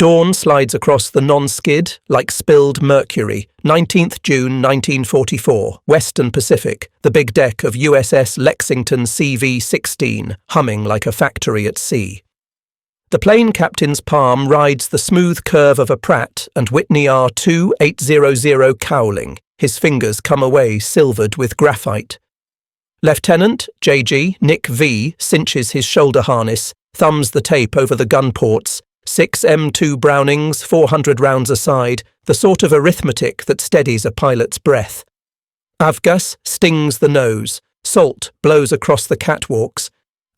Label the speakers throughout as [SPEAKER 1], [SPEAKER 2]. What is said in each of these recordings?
[SPEAKER 1] Dawn slides across the non-skid like spilled mercury. 19th June 1944, Western Pacific, the big deck of USS Lexington CV-16, humming like a factory at sea. The plane captain's palm rides the smooth curve of a Pratt and Whitney R2800 cowling. His fingers come away silvered with graphite. Lieutenant J.G. Nick V. cinches his shoulder harness, thumbs the tape over the gun ports. 6 M2 Brownings, 400 rounds aside, the sort of arithmetic that steadies a pilot's breath. Avgas stings the nose. Salt blows across the catwalks.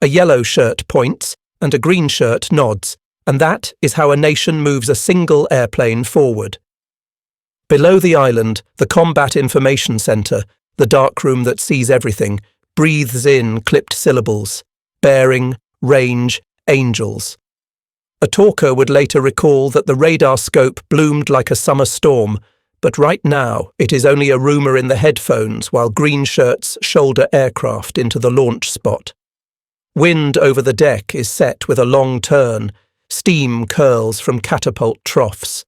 [SPEAKER 1] A yellow shirt points, and a green shirt nods, and that is how a nation moves a single airplane forward. Below the island, the Combat Information Center, the darkroom that sees everything, breathes in clipped syllables. Bearing, range, angels. A talker would later recall that the radar scope bloomed like a summer storm, but right now it is only a rumour in the headphones while green shirts shoulder aircraft into the launch spot. Wind over the deck is set with a long turn. Steam curls from catapult troughs.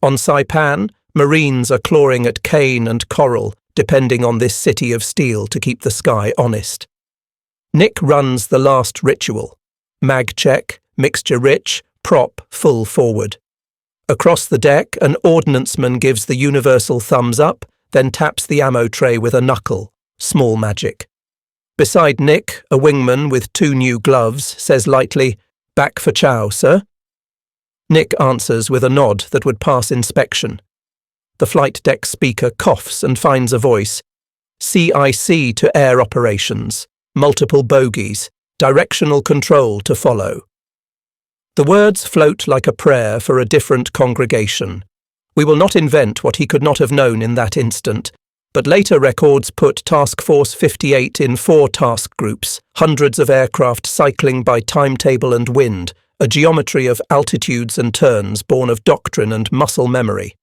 [SPEAKER 1] On Saipan, Marines are clawing at cane and coral, depending on this city of steel to keep the sky honest. Nick runs the last ritual. Mag check, mixture rich, prop full forward. Across the deck, an ordnanceman gives the universal thumbs up, then taps the ammo tray with a knuckle. Small magic. Beside Nick, a wingman with 2 new gloves says lightly, "Back for chow, sir?" Nick answers with a nod that would pass inspection. The flight deck speaker coughs and finds a voice. CIC to air operations. Multiple bogies. Directional control to follow. The words float like a prayer for a different congregation. We will not invent what he could not have known in that instant, but later records put Task Force 58 in 4 task groups, hundreds of aircraft cycling by timetable and wind, a geometry of altitudes and turns born of doctrine and muscle memory.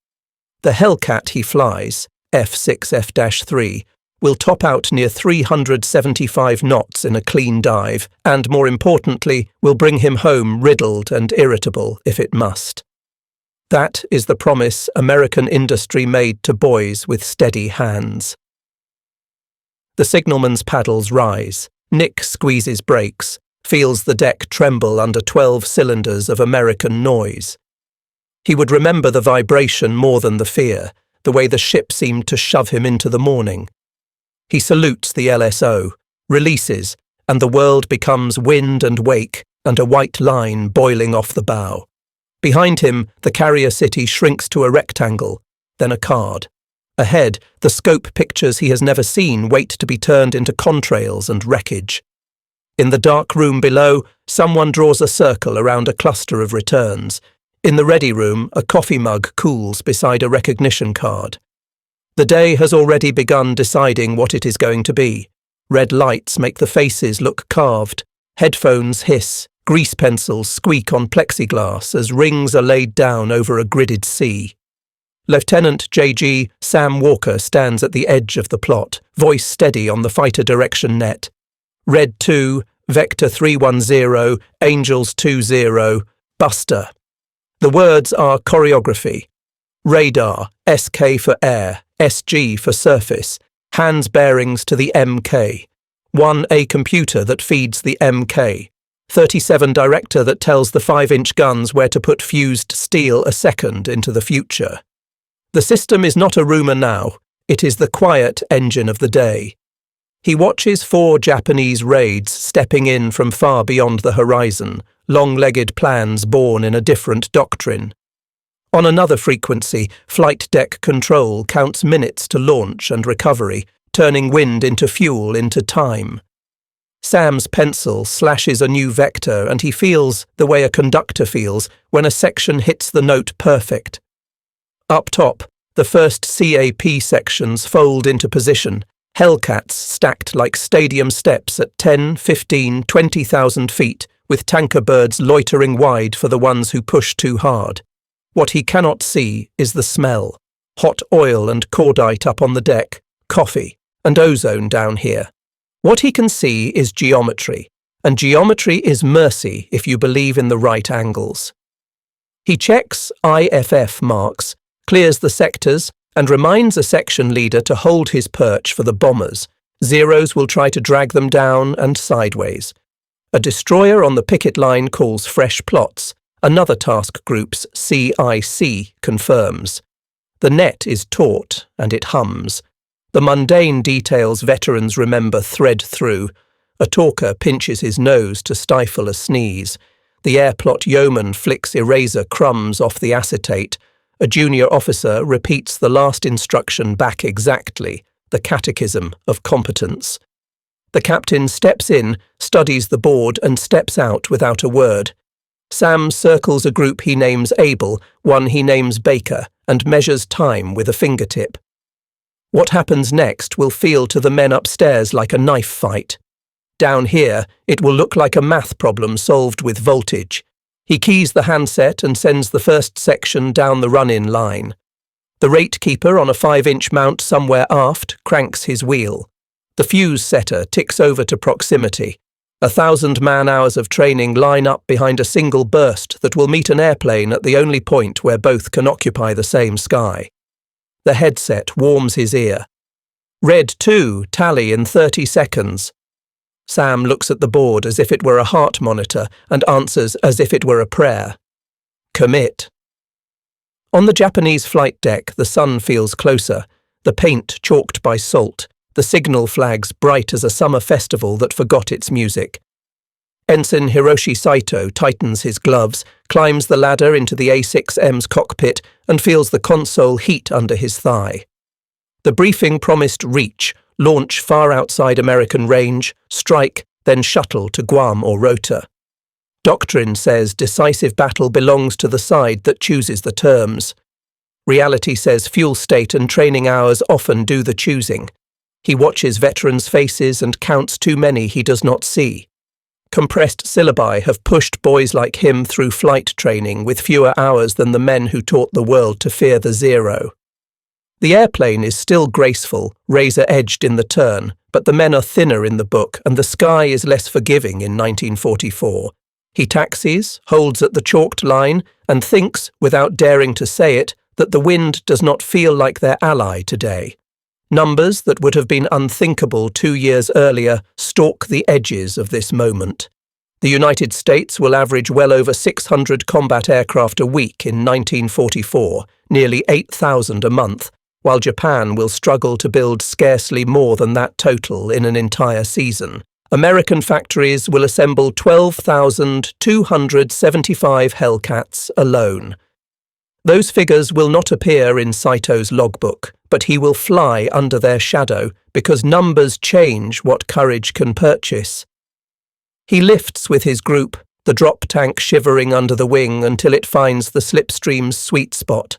[SPEAKER 1] The Hellcat he flies, F6F-3, will top out near 375 knots in a clean dive, and more importantly, will bring him home riddled and irritable if it must. That is the promise American industry made to boys with steady hands. The signalman's paddles rise. Nick squeezes brakes, feels the deck tremble under 12 cylinders of American noise. He would remember the vibration more than the fear, the way the ship seemed to shove him into the morning. He salutes the LSO, releases, and the world becomes wind and wake and a white line boiling off the bow. Behind him, the carrier city shrinks to a rectangle, then a card. Ahead, the scope pictures he has never seen wait to be turned into contrails and wreckage. In the dark room below, someone draws a circle around a cluster of returns. In the ready room, a coffee mug cools beside a recognition card. The day has already begun deciding what it is going to be. Red lights make the faces look carved. Headphones hiss. Grease pencils squeak on plexiglass as rings are laid down over a gridded sea. Lieutenant J.G. Sam Walker stands at the edge of the plot, voice steady on the fighter direction net. Red 2, Vector 310, Angels 20, Buster. The words are choreography. Radar, SK for air, SG for surface, hands bearings to the MK. 1A computer that feeds the MK. 37 director that tells the 5-inch guns where to put fused steel a second into the future. The system is not a rumour now, it is the quiet engine of the day. He watches 4 Japanese raids stepping in from far beyond the horizon, long-legged plans born in a different doctrine. On another frequency, flight deck control counts minutes to launch and recovery, turning wind into fuel into time. Sam's pencil slashes a new vector and he feels the way a conductor feels when a section hits the note perfect. Up top, the first CAP sections fold into position, Hellcats stacked like stadium steps at 10, 15, 20,000 feet, with tanker birds loitering wide for the ones who push too hard. What he cannot see is the smell. Hot oil and cordite up on the deck, coffee, and ozone down here. What he can see is geometry, and geometry is mercy if you believe in the right angles. He checks IFF marks, clears the sectors, and reminds a section leader to hold his perch for the bombers. Zeros will try to drag them down and sideways. A destroyer on the picket line calls fresh plots. Another task group's CIC confirms. The net is taut and it hums. The mundane details veterans remember thread through. A talker pinches his nose to stifle a sneeze. The airplot yeoman flicks eraser crumbs off the acetate. A junior officer repeats the last instruction back exactly, the catechism of competence. The captain steps in, studies the board, and steps out without a word. Sam circles a group he names Abel, one he names Baker, and measures time with a fingertip. What happens next will feel to the men upstairs like a knife fight. Down here, it will look like a math problem solved with voltage. He keys the handset and sends the first section down the run-in line. The rate keeper on a 5-inch mount somewhere aft cranks his wheel. The fuse setter ticks over to proximity. 1,000 man-hours of training line up behind a single burst that will meet an airplane at the only point where both can occupy the same sky. The headset warms his ear. Red 2, tally in 30 seconds. Sam looks at the board as if it were a heart monitor and answers as if it were a prayer. Commit. On the Japanese flight deck, the sun feels closer, the paint chalked by salt, the signal flags bright as a summer festival that forgot its music. Ensign Hiroshi Saito tightens his gloves, climbs the ladder into the A6M's cockpit, and feels the console heat under his thigh. The briefing promised reach, launch far outside American range, strike, then shuttle to Guam or Rota. Doctrine says decisive battle belongs to the side that chooses the terms. Reality says fuel state and training hours often do the choosing. He watches veterans' faces and counts too many he does not see. Compressed syllabi have pushed boys like him through flight training with fewer hours than the men who taught the world to fear the zero. The airplane is still graceful, razor-edged in the turn, but the men are thinner in the book and the sky is less forgiving in 1944. He taxis, holds at the chalked line, and thinks, without daring to say it, that the wind does not feel like their ally today. Numbers that would have been unthinkable 2 years earlier stalk the edges of this moment. The United States will average well over 600 combat aircraft a week in 1944, nearly 8,000 a month, while Japan will struggle to build scarcely more than that total in an entire season. American factories will assemble 12,275 Hellcats alone. Those figures will not appear in Saito's logbook, but he will fly under their shadow because numbers change what courage can purchase. He lifts with his group, the drop tank shivering under the wing until it finds the slipstream's sweet spot.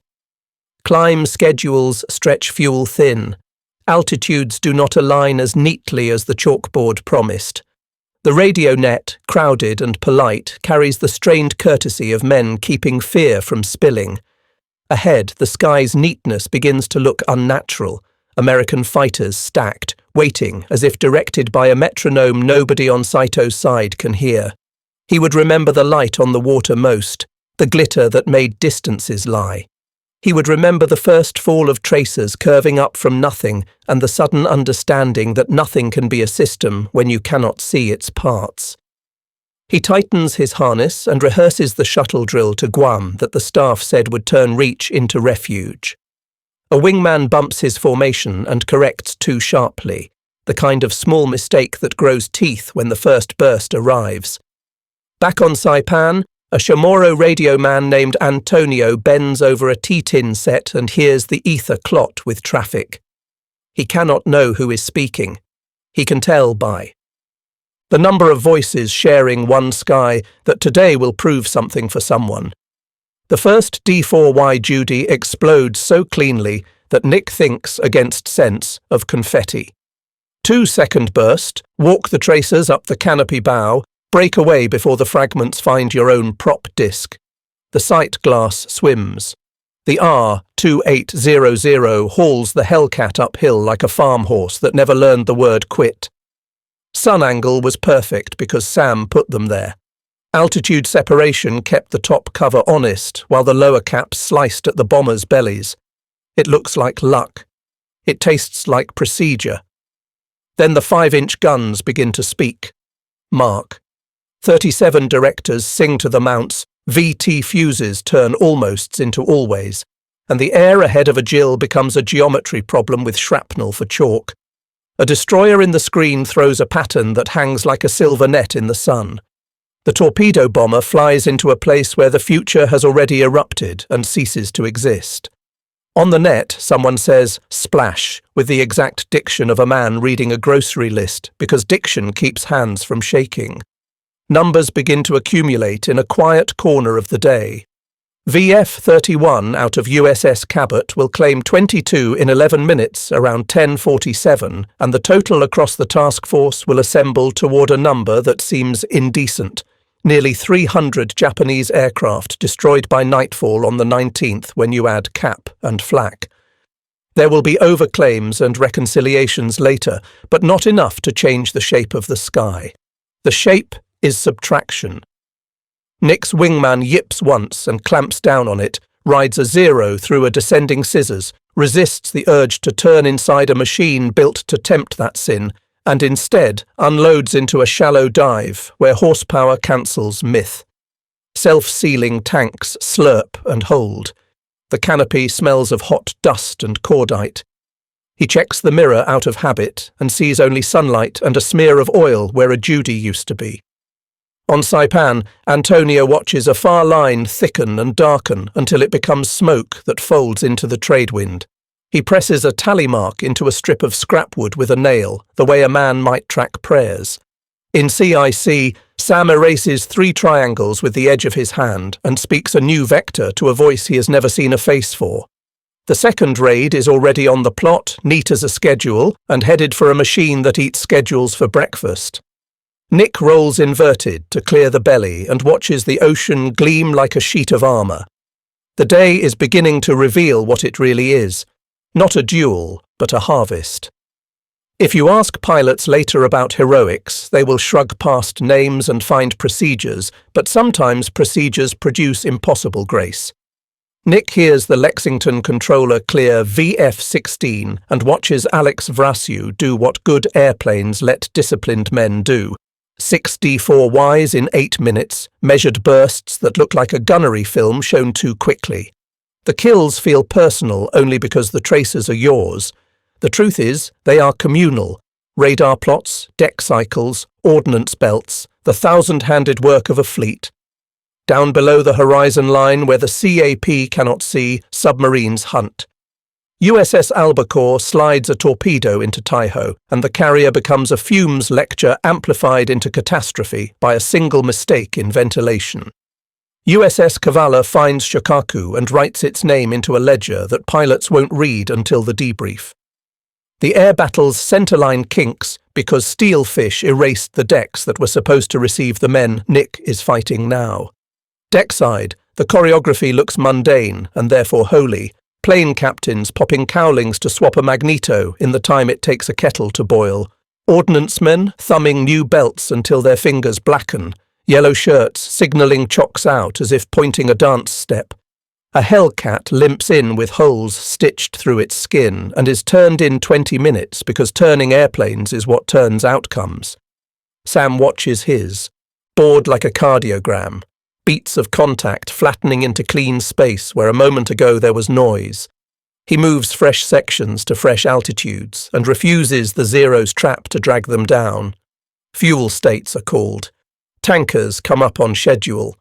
[SPEAKER 1] Climb schedules stretch fuel thin. Altitudes do not align as neatly as the chalkboard promised. The radio net, crowded and polite, carries the strained courtesy of men keeping fear from spilling. Ahead, the sky's neatness begins to look unnatural. American fighters stacked, waiting as if directed by a metronome nobody on Saito's side can hear. He would remember the light on the water most, the glitter that made distances lie. He would remember the first fall of tracers curving up from nothing and the sudden understanding that nothing can be a system when you cannot see its parts. He tightens his harness and rehearses the shuttle drill to Guam that the staff said would turn Reach into refuge. A wingman bumps his formation and corrects too sharply, the kind of small mistake that grows teeth when the first burst arrives. Back on Saipan, a Chamorro radio man named Antonio bends over a T-tin set and hears the ether clot with traffic. He cannot know who is speaking. He can tell by the number of voices sharing one sky that today will prove something for someone. The first D4Y Judy explodes so cleanly that Nick thinks, against sense, of confetti. 2-second burst, walk the tracers up the canopy bow, break away before the fragments find your own prop disc. The sight glass swims. The R2800 hauls the Hellcat uphill like a farm horse that never learned the word quit. Sun angle was perfect because Sam put them there. Altitude separation kept the top cover honest while the lower caps sliced at the bombers' bellies. It looks like luck. It tastes like procedure. Then the 5-inch guns begin to speak. Mark. 37 directors sing to the mounts, VT fuses turn almosts into always, and the air ahead of a Jill becomes a geometry problem with shrapnel for chalk. A destroyer in the screen throws a pattern that hangs like a silver net in the sun. The torpedo bomber flies into a place where the future has already erupted and ceases to exist. On the net, someone says, splash, with the exact diction of a man reading a grocery list, because diction keeps hands from shaking. Numbers begin to accumulate in a quiet corner of the day. VF-31 out of USS Cabot will claim 22 in 11 minutes around 10:47, and the total across the task force will assemble toward a number that seems indecent. Nearly 300 Japanese aircraft destroyed by nightfall on the 19th when you add cap and flak. There will be overclaims and reconciliations later, but not enough to change the shape of the sky. The shape is subtraction. Nick's wingman yips once and clamps down on it, rides a 0 through a descending scissors, resists the urge to turn inside a machine built to tempt that sin, and instead unloads into a shallow dive where horsepower cancels myth. Self-sealing tanks slurp and hold. The canopy smells of hot dust and cordite. He checks the mirror out of habit and sees only sunlight and a smear of oil where a Judy used to be. On Saipan, Antonio watches a far line thicken and darken until it becomes smoke that folds into the trade wind. He presses a tally mark into a strip of scrapwood with a nail, the way a man might track prayers. In CIC, Sam erases 3 triangles with the edge of his hand and speaks a new vector to a voice he has never seen a face for. The second raid is already on the plot, neat as a schedule, and headed for a machine that eats schedules for breakfast. Nick rolls inverted to clear the belly and watches the ocean gleam like a sheet of armour. The day is beginning to reveal what it really is. Not a duel, but a harvest. If you ask pilots later about heroics, they will shrug past names and find procedures, but sometimes procedures produce impossible grace. Nick hears the Lexington controller clear VF-16 and watches Alex Vrasiu do what good airplanes let disciplined men do. 6 D4Ys in 8 minutes, measured bursts that look like a gunnery film shown too quickly. The kills feel personal only because the traces are yours. The truth is, they are communal. Radar plots, deck cycles, ordnance belts, the 1,000-handed work of a fleet. Down below the horizon line where the CAP cannot see, submarines hunt. USS Albacore slides a torpedo into Taiho, and the carrier becomes a fumes lecture amplified into catastrophe by a single mistake in ventilation. USS Kavala finds Shikaku and writes its name into a ledger that pilots won't read until the debrief. The air battle's centerline kinks because steel fish erased the decks that were supposed to receive the men Nick is fighting now. Deckside, the choreography looks mundane and therefore holy. Plane captains popping cowlings to swap a magneto in the time it takes a kettle to boil. Ordnance men thumbing new belts until their fingers blacken. Yellow shirts signalling chocks out as if pointing a dance step. A Hellcat limps in with holes stitched through its skin and is turned in 20 minutes because turning airplanes is what turns outcomes. Sam watches his, bored like a cardiogram. Beats of contact flattening into clean space where a moment ago there was noise. He moves fresh sections to fresh altitudes and refuses the Zero's trap to drag them down. Fuel states are called. Tankers come up on schedule.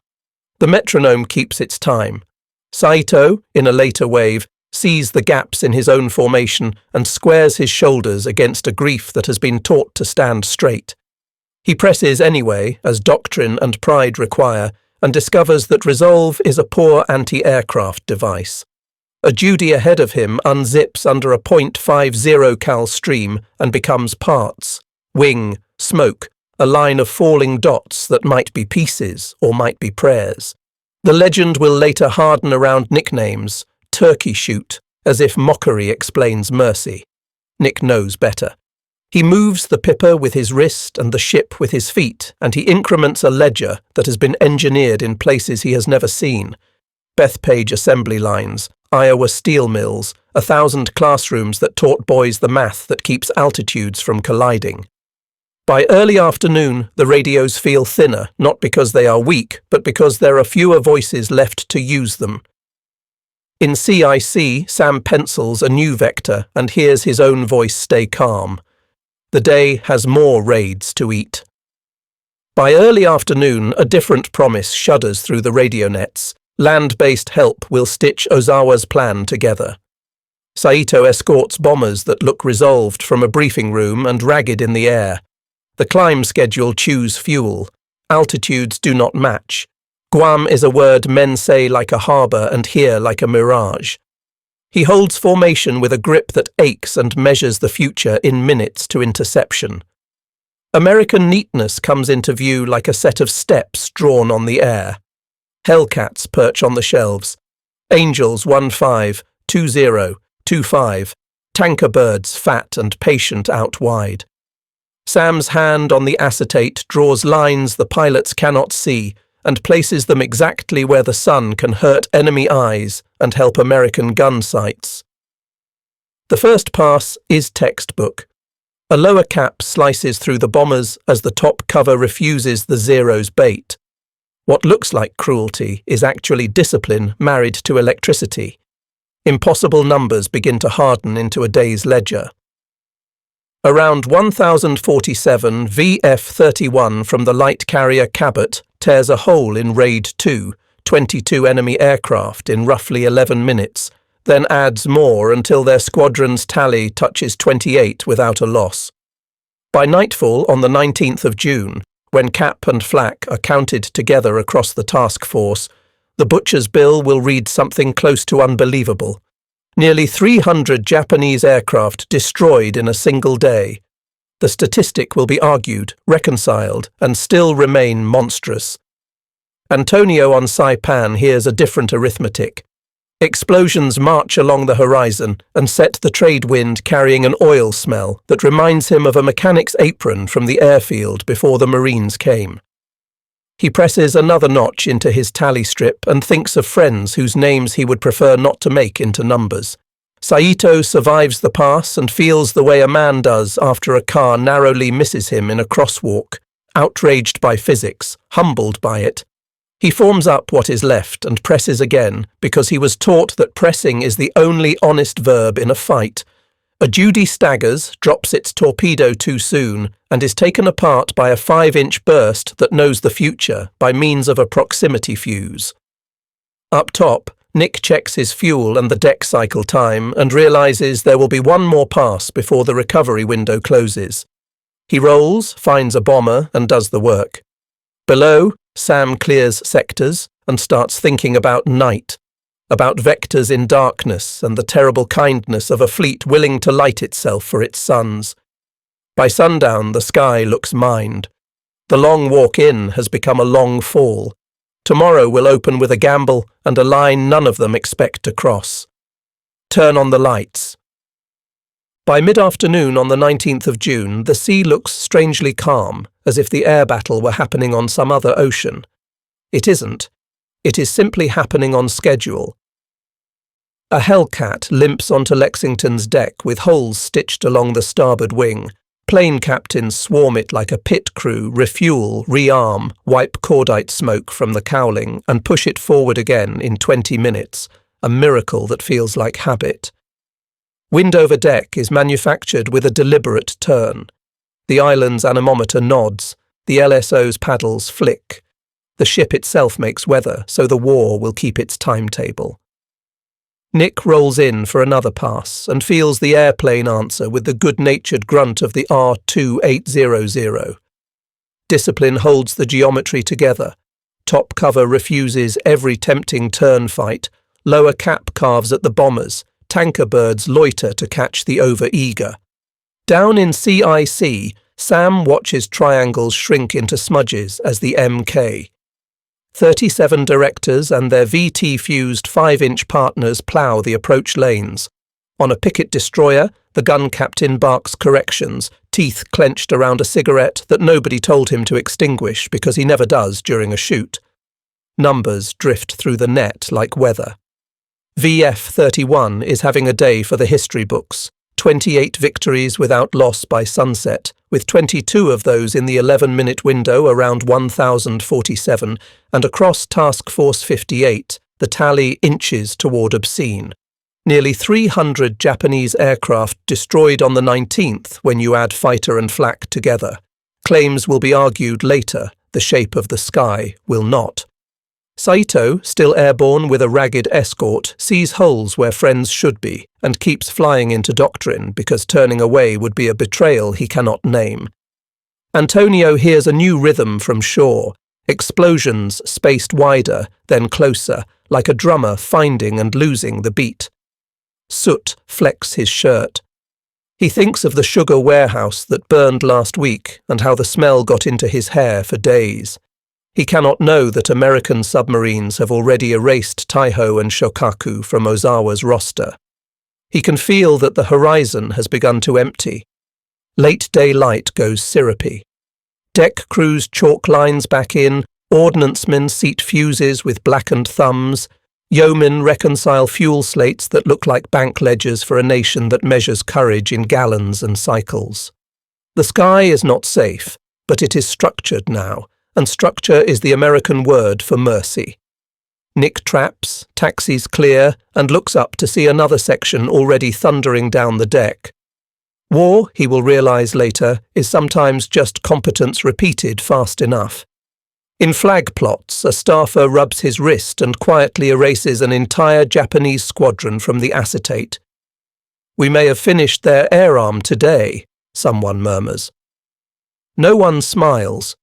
[SPEAKER 1] The metronome keeps its time. Saito, in a later wave, sees the gaps in his own formation and squares his shoulders against a grief that has been taught to stand straight. He presses anyway, as doctrine and pride require, and discovers that resolve is a poor anti-aircraft device. A Judy ahead of him unzips under a .50 cal stream and becomes parts. Wing, smoke, a line of falling dots that might be pieces or might be prayers. The legend will later harden around nicknames, turkey shoot, as if mockery explains mercy. Nick knows better. He moves the pipper with his wrist and the ship with his feet, and he increments a ledger that has been engineered in places he has never seen. Bethpage assembly lines, Iowa steel mills, 1,000 classrooms that taught boys the math that keeps altitudes from colliding. By early afternoon, the radios feel thinner, not because they are weak, but because there are fewer voices left to use them. In CIC, Sam pencils a new vector and hears his own voice stay calm. The day has more raids to eat. By early afternoon, a different promise shudders through the radio nets. Land-based help will stitch Ozawa's plan together. Saito escorts bombers that look resolved from a briefing room and ragged in the air. The climb schedule chews fuel. Altitudes do not match. Guam is a word men say like a harbour and hear like a mirage. He holds formation with a grip that aches and measures the future in minutes to interception. American neatness comes into view like a set of steps drawn on the air. Hellcats perch on the shelves. Angels 1-5, 2-0, 2-5. Tanker birds fat and patient out wide. Sam's hand on the acetate draws lines the pilots cannot see and places them exactly where the sun can hurt enemy eyes and help American gun sights. The first pass is textbook. A lower cap slices through the bombers as the top cover refuses the Zero's bait. What looks like cruelty is actually discipline married to electricity. Impossible numbers begin to harden into a day's ledger. Around 1047, VF-31 from the light carrier Cabot tears a hole in Raid 2, 22 enemy aircraft in roughly 11 minutes, then adds more until their squadron's tally touches 28 without a loss. By nightfall on the 19th of June, when Cap and Flak are counted together across the task force, the butcher's bill will read something close to unbelievable. Nearly 300 Japanese aircraft destroyed in a single day. The statistic will be argued, reconciled, and still remain monstrous. Antonio on Saipan hears a different arithmetic. Explosions march along the horizon and set the trade wind carrying an oil smell that reminds him of a mechanic's apron from the airfield before the Marines came. He presses another notch into his tally strip and thinks of friends whose names he would prefer not to make into numbers. Saito survives the pass and feels the way a man does after a car narrowly misses him in a crosswalk, outraged by physics, humbled by it. He forms up what is left and presses again because he was taught that pressing is the only honest verb in a fight. A Judy staggers, drops its torpedo too soon, and is taken apart by a 5-inch burst that knows the future by means of a proximity fuse. Up top, Nick checks his fuel and the deck cycle time and realizes there will be one more pass before the recovery window closes. He rolls, finds a bomber, and does the work. Below, Sam clears sectors and starts thinking about night, about vectors in darkness and the terrible kindness of a fleet willing to light itself for its sons. By sundown, the sky looks mined. The long walk in has become a long fall. Tomorrow will open with a gamble and a line none of them expect to cross. Turn on the lights. By mid-afternoon on the 19th of June, the sea looks strangely calm, as if the air battle were happening on some other ocean. It isn't. It is simply happening on schedule. A Hellcat limps onto Lexington's deck with holes stitched along the starboard wing. Plane captains swarm it like a pit crew, refuel, rearm, wipe cordite smoke from the cowling, and push it forward again in 20 minutes, a miracle that feels like habit. Wind over deck is manufactured with a deliberate turn. The island's anemometer nods, the LSO's paddles flick. The ship itself makes weather, so the war will keep its timetable. Nick rolls in for another pass and feels the airplane answer with the good-natured grunt of the R2800. Discipline holds the geometry together. Top cover refuses every tempting turn fight. Lower cap carves at the bombers. Tanker birds loiter to catch the over-eager. Down in CIC, Sam watches triangles shrink into smudges as the MK. 37 directors and their VT-fused 5-inch partners plough the approach lanes. On a picket destroyer, The gun captain barks corrections, teeth clenched around a cigarette that nobody told him to extinguish because he never does during a shoot. Numbers drift through the net like weather. VF-31 is having a day for the history books. 28 victories without loss by sunset, with 22 of those in the 11-minute window around 1047, and across Task Force 58, the tally inches toward obscene. Nearly 300 Japanese aircraft destroyed on the 19th when you add fighter and flak together. Claims will be argued later, the shape of the sky will not. Saito, still airborne with a ragged escort, sees holes where friends should be and keeps flying into doctrine because turning away would be a betrayal he cannot name. Antonio hears a new rhythm from shore, explosions spaced wider, then closer, like a drummer finding and losing the beat. Soot flecks his shirt. He thinks of the sugar warehouse that burned last week and how the smell got into his hair for days. He cannot know that American submarines have already erased Taiho and Shokaku from Ozawa's roster. He can feel that the horizon has begun to empty. Late daylight goes syrupy. Deck crews chalk lines back in, ordnancemen seat fuses with blackened thumbs, yeomen reconcile fuel slates that look like bank ledgers for a nation that measures courage in gallons and cycles. The sky is not safe, but it is structured now, and structure is the American word for mercy. Nick traps, taxis clear, and looks up to see another section already thundering down the deck. War, he will realize later, is sometimes just competence repeated fast enough. In flag plots, a staffer rubs his wrist and quietly erases an entire Japanese squadron from the acetate. "We may have finished their air arm today," someone murmurs. No one smiles.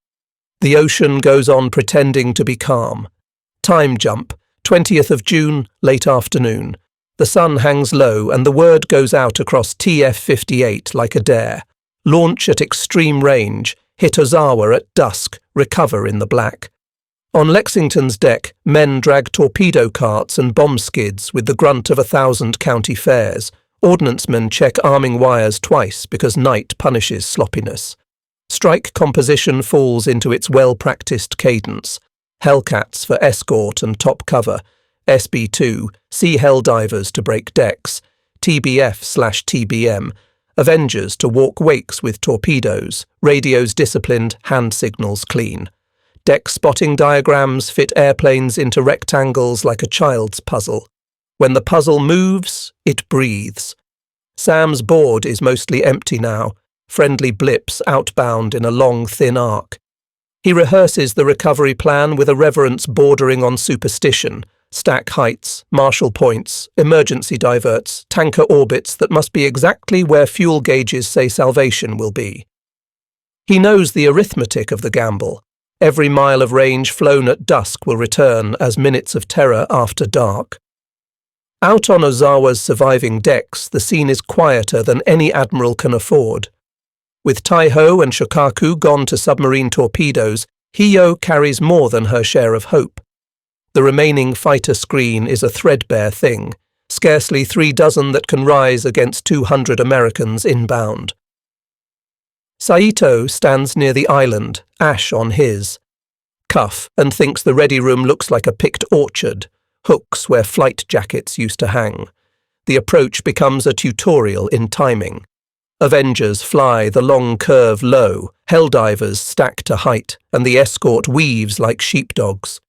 [SPEAKER 1] The ocean goes on pretending to be calm. Time jump, 20th of June, late afternoon. The sun hangs low and the word goes out across TF-58 like a dare. Launch at extreme range, hit Ozawa at dusk, recover in the black. On Lexington's deck, men drag torpedo carts and bomb skids with the grunt of 1,000 county fairs. Ordnancemen check arming wires twice because night punishes sloppiness. Strike composition falls into its well-practiced cadence. Hellcats for escort and top cover. SB2, sea Helldivers to break decks. TBF/TBM. Avengers to walk wakes with torpedoes. Radios disciplined, hand signals clean. Deck spotting diagrams fit airplanes into rectangles like a child's puzzle. When the puzzle moves, it breathes. Sam's board is mostly empty now. Friendly blips outbound in a long, thin arc. He rehearses the recovery plan with a reverence bordering on superstition. Stack heights, marshal points, emergency diverts, tanker orbits that must be exactly where fuel gauges say salvation will be. He knows the arithmetic of the gamble. Every mile of range flown at dusk will return as minutes of terror after dark. Out on Ozawa's surviving decks, the scene is quieter than any admiral can afford. With Taiho and Shokaku gone to submarine torpedoes, Hiyo carries more than her share of hope. The remaining fighter screen is a threadbare thing, scarcely 3 dozen that can rise against 200 Americans inbound. Saito stands near the island, ash on his. Cuff and thinks the ready room looks like a picked orchard, hooks where flight jackets used to hang. The approach becomes a tutorial in timing. Avengers fly the long curve low, Helldivers stack to height, and the escort weaves like sheepdogs.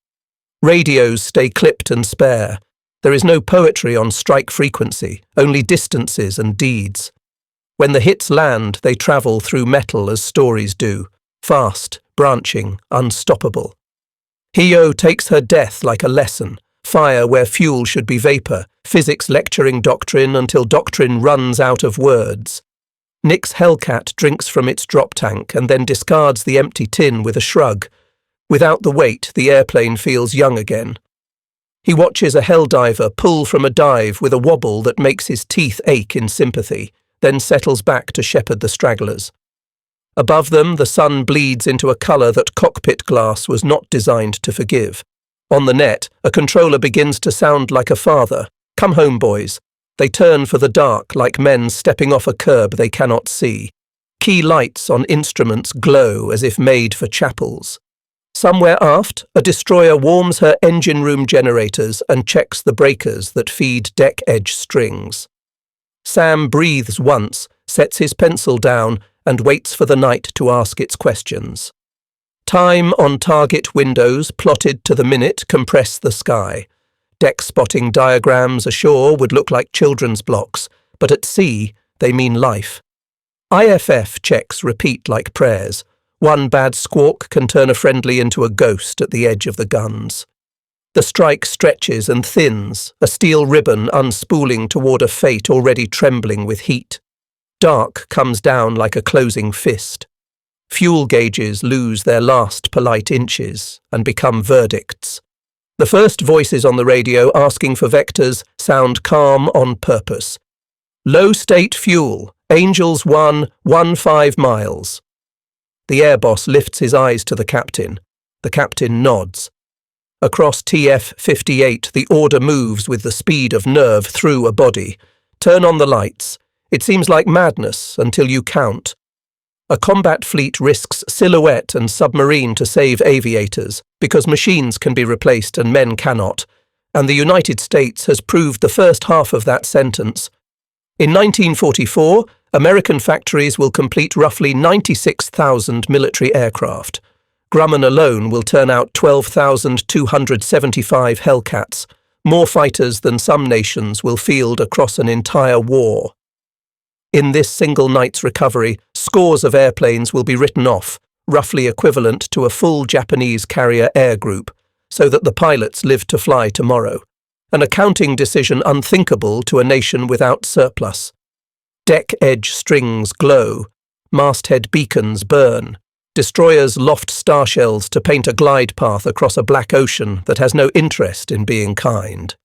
[SPEAKER 1] Radios stay clipped and spare. There is no poetry on strike frequency, only distances and deeds. When the hits land, they travel through metal as stories do, fast, branching, unstoppable. Hiyo takes her death like a lesson, fire where fuel should be vapor, physics lecturing doctrine until doctrine runs out of words. Nick's Hellcat drinks from its drop tank and then discards the empty tin with a shrug. Without the weight, the airplane feels young again. He watches a Helldiver pull from a dive with a wobble that makes his teeth ache in sympathy, then settles back to shepherd the stragglers. Above them, the sun bleeds into a colour that cockpit glass was not designed to forgive. On the net, a controller begins to sound like a father. "Come home, boys." They turn for the dark like men stepping off a curb they cannot see. Key lights on instruments glow as if made for chapels. Somewhere aft, a destroyer warms her engine room generators and checks the breakers that feed deck edge strings. Sam breathes once, sets his pencil down, and waits for the night to ask its questions. Time on target windows plotted to the minute compress the sky. Deck spotting diagrams ashore would look like children's blocks, but at sea they mean life. IFF checks repeat like prayers. One bad squawk can turn a friendly into a ghost at the edge of the guns. The strike stretches and thins, a steel ribbon unspooling toward a fate already trembling with heat. Dark comes down like a closing fist. Fuel gauges lose their last polite inches and become verdicts. The first voices on the radio asking for vectors sound calm on purpose. Low state fuel, Angels 1, 15 miles. The air boss lifts his eyes to the captain. The captain nods. Across TF-58, the order moves with the speed of nerve through a body. Turn on the lights. It seems like madness until you count. A combat fleet risks silhouette and submarine to save aviators, because machines can be replaced and men cannot, and the United States has proved the first half of that sentence. In 1944, American factories will complete roughly 96,000 military aircraft. Grumman alone will turn out 12,275 Hellcats, more fighters than some nations will field across an entire war. In this single night's recovery, scores of airplanes will be written off, roughly equivalent to a full Japanese carrier air group, so that the pilots live to fly tomorrow. An accounting decision unthinkable to a nation without surplus. Deck edge strings glow, masthead beacons burn, destroyers loft starshells to paint a glide path across a black ocean that has no interest in being kind.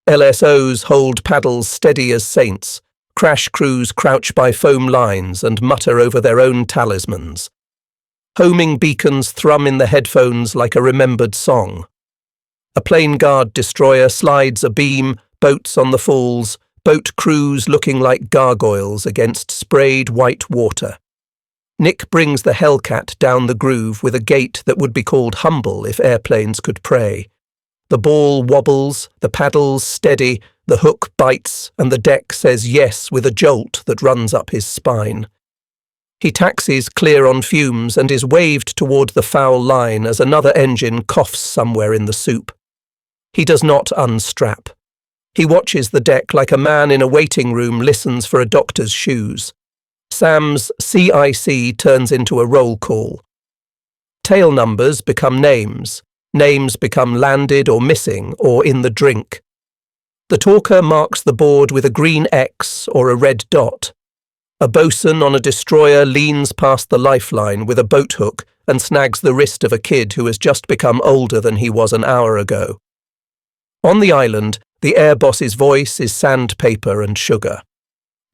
[SPEAKER 1] LSOs hold paddles steady as saints. Crash crews crouch by foam lines and mutter over their own talismans. Homing beacons thrum in the headphones like a remembered song. A plane guard destroyer slides a beam, boats on the falls, boat crews looking like gargoyles against sprayed white water. Nick brings the Hellcat down the groove with a gait that would be called humble if airplanes could pray. The ball wobbles, the paddles steady, the hook bites, and the deck says yes with a jolt that runs up his spine. He taxis clear on fumes and is waved toward the foul line as another engine coughs somewhere in the soup. He does not unstrap. He watches the deck like a man in a waiting room listens for a doctor's shoes. Sam's CIC turns into a roll call. Tail numbers become names. Names become landed or missing or in the drink. The talker marks the board with a green X or a red dot. A bosun on a destroyer leans past the lifeline with a boat hook and snags the wrist of a kid who has just become older than he was an hour ago. On the island, the air boss's voice is sandpaper and sugar.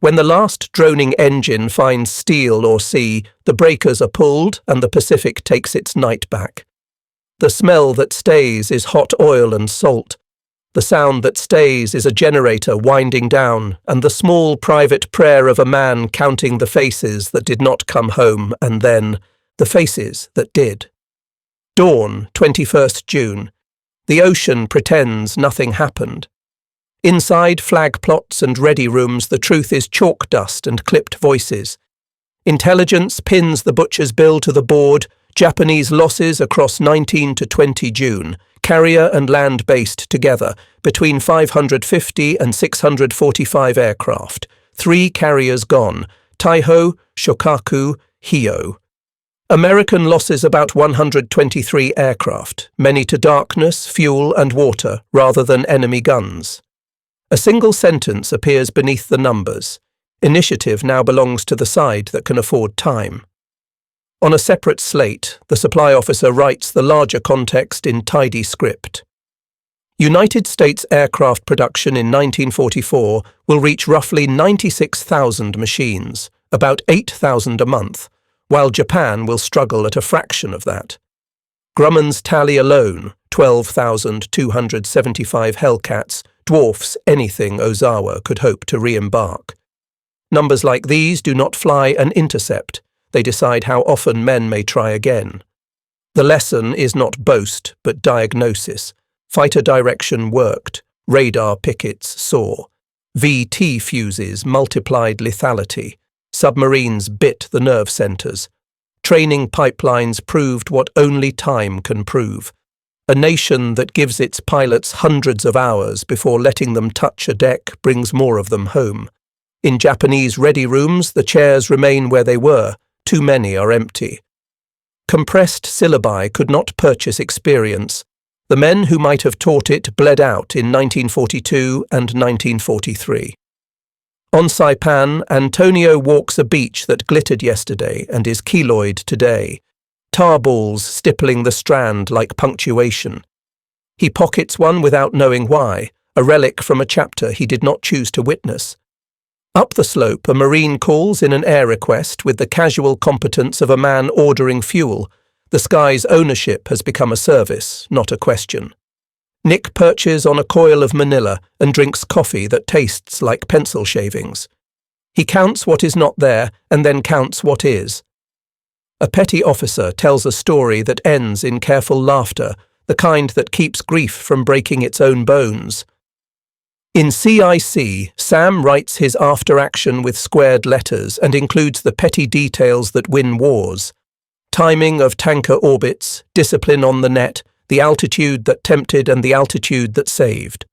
[SPEAKER 1] When the last droning engine finds steel or sea, the breakers are pulled and the Pacific takes its night back. The smell that stays is hot oil and salt. The sound that stays is a generator winding down, and the small private prayer of a man counting the faces that did not come home, and then the faces that did. Dawn, 21st June. The ocean pretends nothing happened. Inside flag plots and ready rooms, the truth is chalk dust and clipped voices. Intelligence pins the butcher's bill to the board. Japanese losses across 19 to 20 June. Carrier and land-based together, between 550 and 645 aircraft. 3 carriers gone, Taiho, Shokaku, Hio. American losses about 123 aircraft, many to darkness, fuel and water, rather than enemy guns. A single sentence appears beneath the numbers. Initiative now belongs to the side that can afford time. On a separate slate, the supply officer writes the larger context in tidy script. United States aircraft production in 1944 will reach roughly 96,000 machines, about 8,000 a month, while Japan will struggle at a fraction of that. Grumman's tally alone, 12,275 Hellcats, dwarfs anything Ozawa could hope to re-embark. Numbers like these do not fly an intercept. They decide how often men may try again. The lesson is not boast, but diagnosis. Fighter direction worked. Radar pickets saw. VT fuses multiplied lethality. Submarines bit the nerve centers. Training pipelines proved what only time can prove. A nation that gives its pilots hundreds of hours before letting them touch a deck brings more of them home. In Japanese ready rooms, the chairs remain where they were. Too many are empty. Compressed syllabi could not purchase experience. The men who might have taught it bled out in 1942 and 1943. On Saipan, Antonio walks a beach that glittered yesterday and is keloid today. Tar balls stippling the strand like punctuation. He pockets one without knowing why, a relic from a chapter he did not choose to witness. Up the slope, a Marine calls in an air request with the casual competence of a man ordering fuel. The sky's ownership has become a service, not a question. Nick perches on a coil of manila and drinks coffee that tastes like pencil shavings. He counts what is not there and then counts what is. A petty officer tells a story that ends in careful laughter, the kind that keeps grief from breaking its own bones. In CIC, Sam writes his after-action with squared letters and includes the petty details that win wars. Timing of tanker orbits, discipline on the net, the altitude that tempted and the altitude that saved.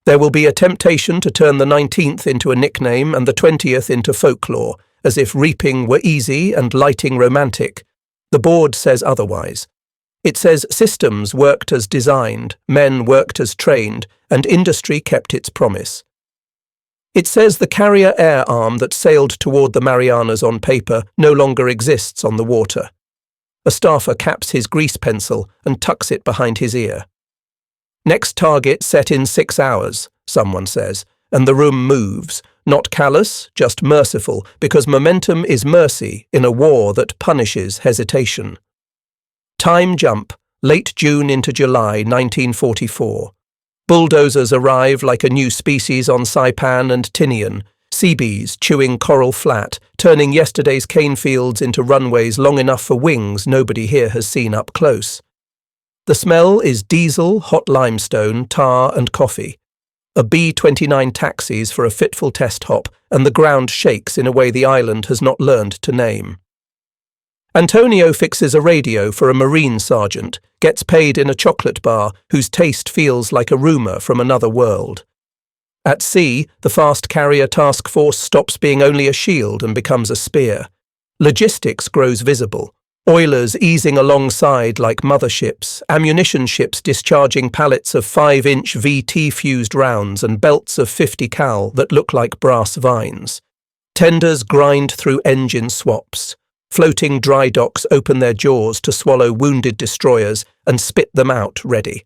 [SPEAKER 1] There will be a temptation to turn the 19th into a nickname and the 20th into folklore, as if reaping were easy and lighting romantic. The board says otherwise. It says systems worked as designed, men worked as trained, and industry kept its promise. It says the carrier air arm that sailed toward the Marianas on paper no longer exists on the water. A staffer caps his grease pencil and tucks it behind his ear. Next target set in 6 hours, someone says, and the room moves, not callous, just merciful, because momentum is mercy in a war that punishes hesitation. Time jump, late June into July 1944. Bulldozers arrive like a new species on Saipan and Tinian, seabees chewing coral flat, turning yesterday's cane fields into runways long enough for wings nobody here has seen up close. The smell is diesel, hot limestone, tar and coffee. A B-29 taxis for a fitful test hop, and the ground shakes in a way the island has not learned to name. Antonio fixes a radio for a Marine sergeant, gets paid in a chocolate bar whose taste feels like a rumour from another world. At sea, the fast carrier task force stops being only a shield and becomes a spear. Logistics grows visible. Oilers easing alongside like motherships, ammunition ships discharging pallets of 5-inch VT-fused rounds and belts of 50 cal that look like brass vines. Tenders grind through engine swaps. Floating dry docks open their jaws to swallow wounded destroyers and spit them out ready.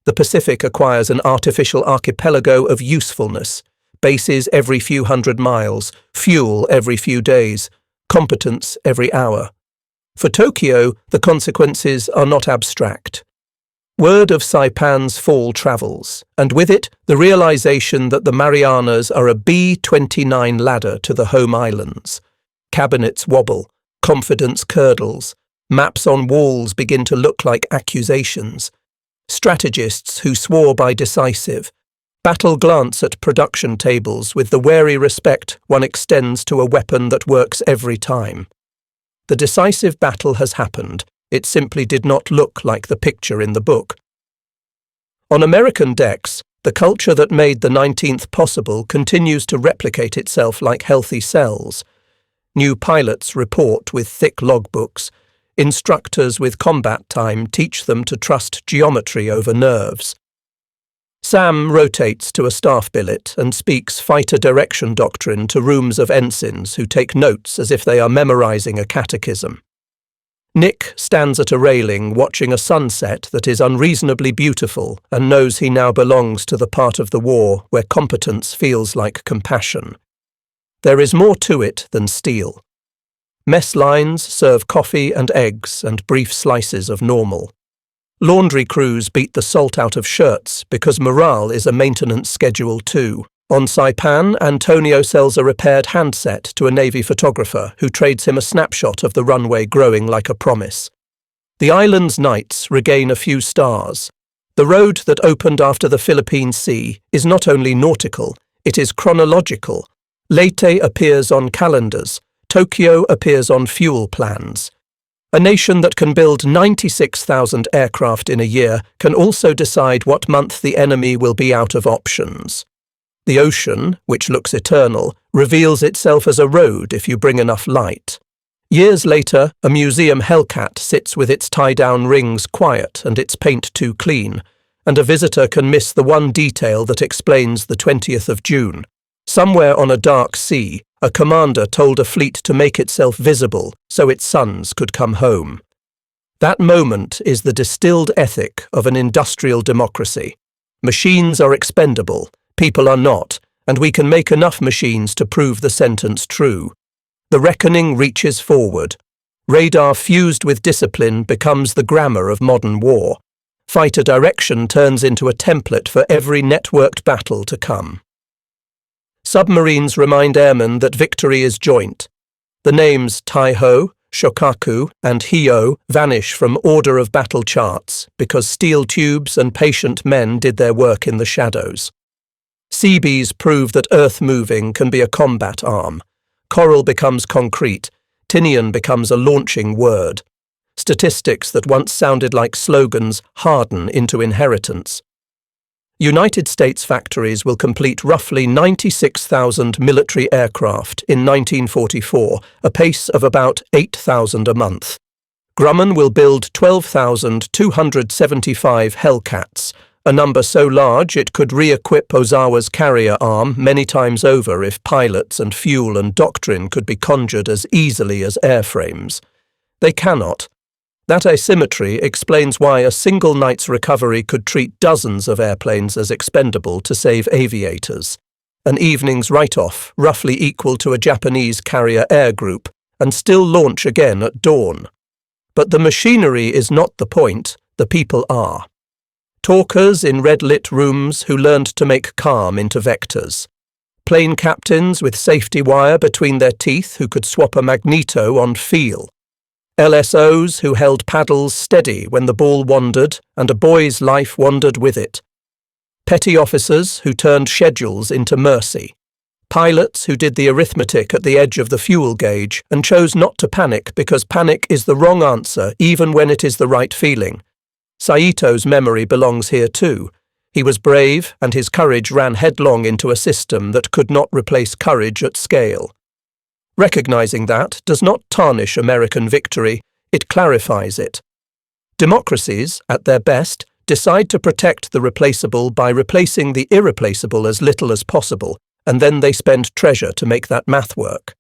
[SPEAKER 1] The Pacific acquires an artificial archipelago of usefulness, bases every few hundred miles, fuel every few days, competence every hour. For Tokyo, the consequences are not abstract. Word of Saipan's fall travels, and with it, the realization that the Marianas are a B-29 ladder to the home islands. Cabinets wobble, confidence curdles, maps on walls begin to look like accusations. Strategists who swore by decisive, battle glance at production tables with the wary respect one extends to a weapon that works every time. The decisive battle has happened. It simply did not look like the picture in the book. On American decks, the culture that made the 19th possible continues to replicate itself like healthy cells. New pilots report with thick logbooks. Instructors with combat time teach them to trust geometry over nerves. Sam rotates to a staff billet and speaks fighter direction doctrine to rooms of ensigns who take notes as if they are memorizing a catechism. Nick stands at a railing watching a sunset that is unreasonably beautiful and knows he now belongs to the part of the war where competence feels like compassion. There is more to it than steel. Mess lines serve coffee and eggs and brief slices of normal. Laundry crews beat the salt out of shirts because morale is a maintenance schedule too. On Saipan, Antonio sells a repaired handset to a Navy photographer who trades him a snapshot of the runway growing like a promise. The island's nights regain a few stars. The road that opened after the Philippine Sea is not only nautical, it is chronological. Leyte appears on calendars. Tokyo appears on fuel plans. A nation that can build 96,000 aircraft in a year can also decide what month the enemy will be out of options. The ocean, which looks eternal, reveals itself as a road if you bring enough light. Years later, a museum Hellcat sits with its tie-down rings quiet and its paint too clean, and a visitor can miss the one detail that explains the 20th of June. Somewhere on a dark sea, a commander told a fleet to make itself visible so its sons could come home. That moment is the distilled ethic of an industrial democracy. Machines are expendable, people are not, and we can make enough machines to prove the sentence true. The reckoning reaches forward. Radar fused with discipline becomes the grammar of modern war. Fighter direction turns into a template for every networked battle to come. Submarines remind airmen that victory is joint. The names Taiho, Shokaku, and Hio vanish from order of battle charts because steel tubes and patient men did their work in the shadows. Seabees prove that earth-moving can be a combat arm. Coral becomes concrete. Tinian becomes a launching word. Statistics that once sounded like slogans harden into inheritance. United States factories will complete roughly 96,000 military aircraft in 1944, a pace of about 8,000 a month. Grumman will build 12,275 Hellcats, a number so large it could re-equip Ozawa's carrier arm many times over if pilots and fuel and doctrine could be conjured as easily as airframes. They cannot. That asymmetry explains why a single night's recovery could treat dozens of airplanes as expendable to save aviators. An evening's write-off, roughly equal to a Japanese carrier air group, and still launch again at dawn. But the machinery is not the point, the people are. Talkers in red-lit rooms who learned to make calm into vectors. Plane captains with safety wire between their teeth who could swap a magneto on feel. LSOs who held paddles steady when the ball wandered and a boy's life wandered with it. Petty officers who turned schedules into mercy. Pilots who did the arithmetic at the edge of the fuel gauge and chose not to panic because panic is the wrong answer even when it is the right feeling. Saito's memory belongs here too. He was brave and his courage ran headlong into a system that could not replace courage at scale. Recognizing that does not tarnish American victory, it clarifies it. Democracies, at their best, decide to protect the replaceable by replacing the irreplaceable as little as possible, and then they spend treasure to make that math work.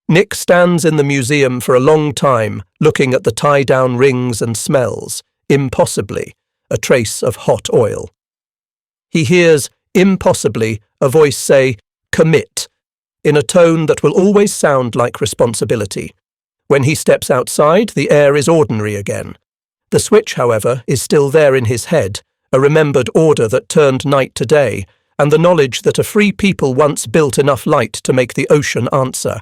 [SPEAKER 1] Nick stands in the museum for a long time, looking at the tie-down rings and smells, impossibly, a trace of hot oil. He hears, impossibly, a voice say, "Commit," in a tone that will always sound like responsibility. When he steps outside, the air is ordinary again. The switch, however, is still there in his head, a remembered order that turned night to day, and the knowledge that a free people once built enough light to make the ocean answer.